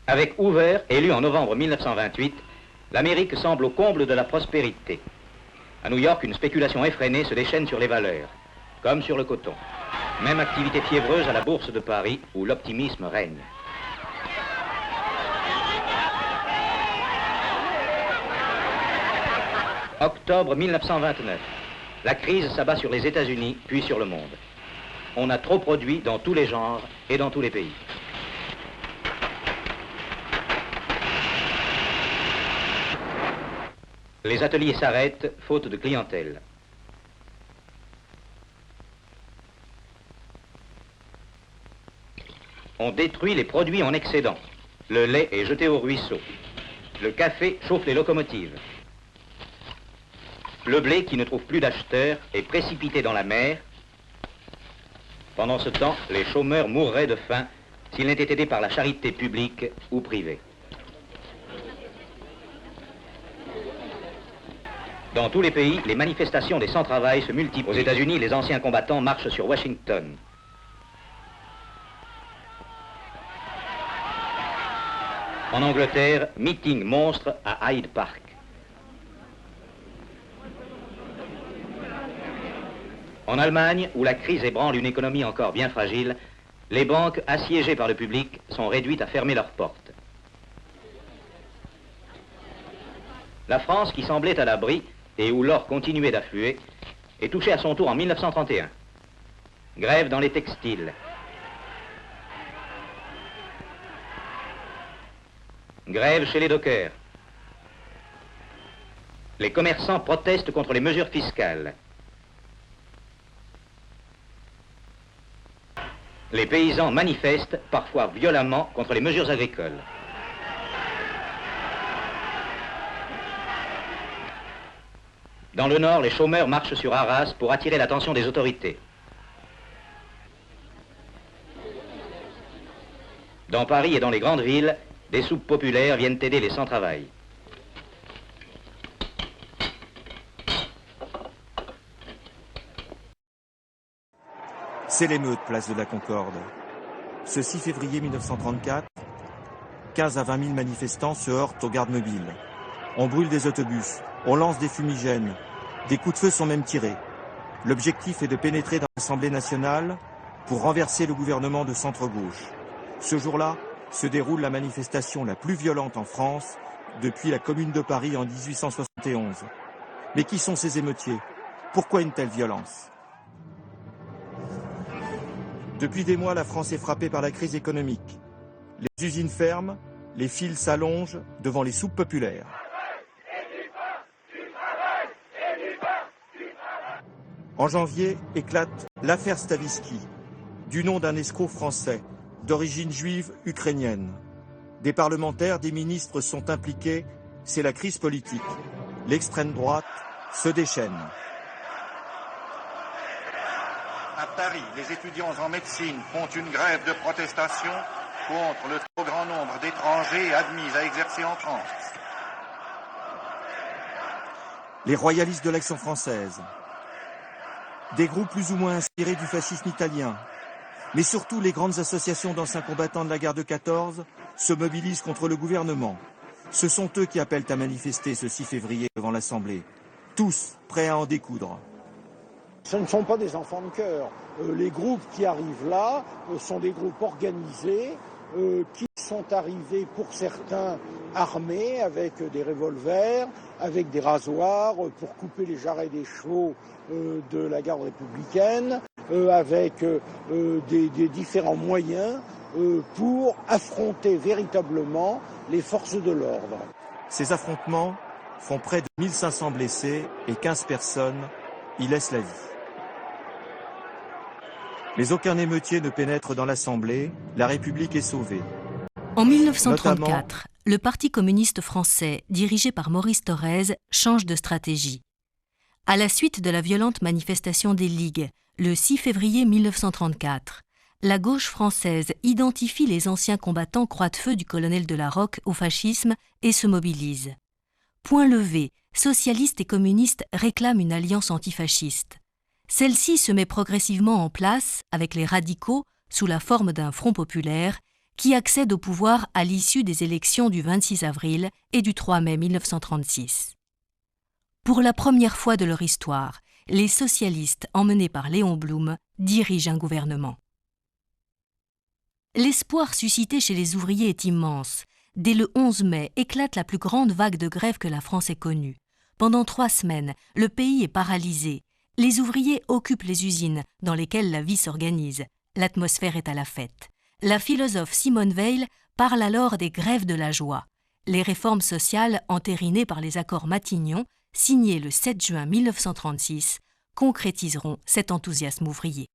Avec Hoover, élu en novembre 1928, l'Amérique semble au comble de la prospérité. À New York, une spéculation effrénée se déchaîne sur les valeurs, comme sur le coton. Même activité fiévreuse à la Bourse de Paris, où l'optimisme règne. Octobre 1929. La crise s'abat sur les États-Unis, puis sur le monde. On a trop produit dans tous les genres et dans tous les pays. Les ateliers s'arrêtent, faute de clientèle. On détruit les produits en excédent. Le lait est jeté au ruisseau. Le café chauffe les locomotives. Le blé, qui ne trouve plus d'acheteurs, est précipité dans la mer. Pendant ce temps, les chômeurs mourraient de faim s'ils n'étaient aidés par la charité publique ou privée. Dans tous les pays, les manifestations des sans-travail se multiplient. Aux États-Unis, les anciens combattants marchent sur Washington. En Angleterre, meeting monstre à Hyde Park. En Allemagne, où la crise ébranle une économie encore bien fragile, les banques, assiégées par le public, sont réduites à fermer leurs portes. La France, qui semblait à l'abri et où l'or continuait d'affluer, est touchée à son tour en 1931. Grève dans les textiles. Grève chez les dockers. Les commerçants protestent contre les mesures fiscales. Les paysans manifestent, parfois violemment, contre les mesures agricoles. Dans le nord, les chômeurs marchent sur Arras pour attirer l'attention des autorités. Dans Paris et dans les grandes villes, des soupes populaires viennent aider les sans-travail. C'est l'émeute, place de la Concorde. Ce 6 février 1934, 15 à 20 000 manifestants se heurtent aux gardes mobiles. On brûle des autobus, on lance des fumigènes, des coups de feu sont même tirés. L'objectif est de pénétrer dans l'Assemblée nationale pour renverser le gouvernement de centre-gauche. Ce jour-là se déroule la manifestation la plus violente en France depuis la Commune de Paris en 1871. Mais qui sont ces émeutiers? Pourquoi une telle violence? Depuis des mois, la France est frappée par la crise économique. Les usines ferment, les files s'allongent devant les soupes populaires. En janvier, éclate l'affaire Stavisky, du nom d'un escroc français, d'origine juive ukrainienne. Des parlementaires, des ministres sont impliqués, c'est la crise politique. L'extrême droite se déchaîne. À Paris, les étudiants en médecine font une grève de protestation contre le trop grand nombre d'étrangers admis à exercer en France. Les royalistes de l'Action française. Des groupes plus ou moins inspirés du fascisme italien. Mais surtout, les grandes associations d'anciens combattants de la guerre de 14 se mobilisent contre le gouvernement. Ce sont eux qui appellent à manifester ce 6 février devant l'Assemblée. Tous prêts à en découdre. Ce ne sont pas des enfants de cœur. Les groupes qui arrivent là sont des groupes organisés qui sont arrivés pour certains armés avec des revolvers, avec des rasoirs pour couper les jarrets des chevaux de la garde républicaine, avec des différents moyens pour affronter véritablement les forces de l'ordre. Ces affrontements font près de 1500 blessés et 15 personnes y laissent la vie. Mais aucun émeutier ne pénètre dans l'Assemblée, la République est sauvée. En 1934, le Parti communiste français, dirigé par Maurice Thorez, change de stratégie. À la suite de la violente manifestation des Ligues, le 6 février 1934, la gauche française identifie les anciens combattants croix-de-feu du colonel de la Rocque au fascisme et se mobilise. Point levé, socialistes et communistes réclament une alliance antifasciste. Celle-ci se met progressivement en place avec les radicaux sous la forme d'un front populaire qui accède au pouvoir à l'issue des élections du 26 avril et du 3 mai 1936. Pour la première fois de leur histoire, les socialistes, emmenés par Léon Blum, dirigent un gouvernement. L'espoir suscité chez les ouvriers est immense. Dès le 11 mai éclate la plus grande vague de grève que la France ait connue. Pendant 3 semaines, le pays est paralysé. Les ouvriers occupent les usines dans lesquelles la vie s'organise. L'atmosphère est à la fête. La philosophe Simone Weil parle alors des grèves de la joie. Les réformes sociales entérinées par les accords Matignon, signés le 7 juin 1936, concrétiseront cet enthousiasme ouvrier.